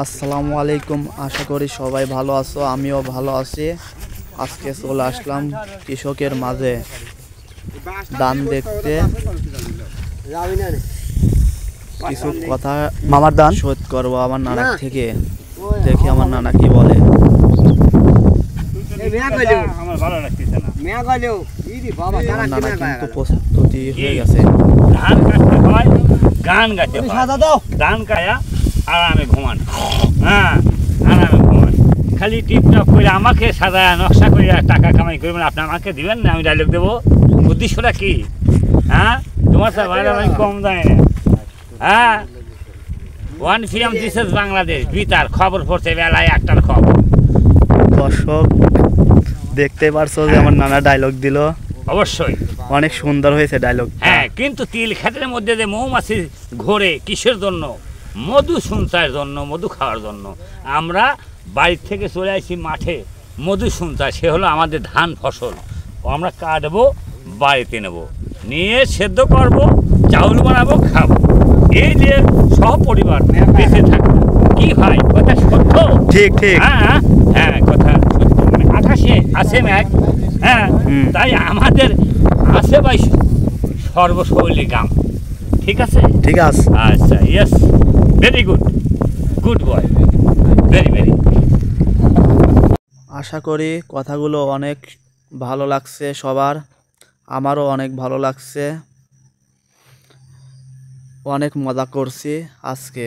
আসসালামু আলাইকুম। আশা করি সবাই ভালো আছো, আমিও ভালো আছি। আজকে চলে আসলাম কৃষকের মাঝে ধান দেখতে। কিছু কথা মামার ধান শোধ করবো আমার নানা থেকে, দেখি আমার নানা কি বলে। আমার নানা কিন্তু প্রস্তুতি হয়ে গেছে। ধান কাটতে হয়, গান গাইতে হয়। ধান কায়া আরামে ঘুমান, হ্যাঁ আরামে ঘুমান। খালি টিপটপ করে আমাকে সাদা নকশা করে টাকা কামাই করবেন, আপনি আমাকে দিবেন না, আমি ডায়লগ দেবো। উদ্দেশ্যটা কি? হ্যাঁ, তোমার সাথে আমি কম দেয় না। হ্যাঁ, ওয়ান ফিএম দিস বাংলাদেশ বিতার খবর পড়ছে বেলায় একটার খবর। দর্শক দেখতে পারছো যে আমার নানা ডায়লগ দিল, অবশ্যই অনেক সুন্দর হয়েছে ডায়লগ। হ্যাঁ, কিন্তু তিল ক্ষেতের মধ্যে যে মৌমাছি ঘোরে কিসের জন্য? মধু সঞ্চয়ের জন্য, মধু খাওয়ার জন্য। আমরা বাড়ির থেকে চলে আসি মাঠে মধু সঞ্চয়, সে হলো আমাদের ধান ফসল। আমরা কাটবো, বাড়িতে নেব, নিয়ে সেদ্ধ করব, চাউল বানাবো, খাবো। এই যে সহপরিবার বেঁচে থাকবো। কি ভাই, কথা সত্য? ঠিক ঠিক। হ্যাঁ হ্যাঁ, কথা সত্য। আকাশে আছে ম্যাঘ, হ্যাঁ, তাই আমাদের আছে ভাই সর্বশৈলী গ্রাম। ঠিক আছে, ঠিক আছে। আচ্ছা, yes, very good, good boy, very very. আশা করি কথাগুলো অনেক ভালো লাগছে সবার, আমারও অনেক ভালো লাগছে, অনেক মজা করছি আজকে।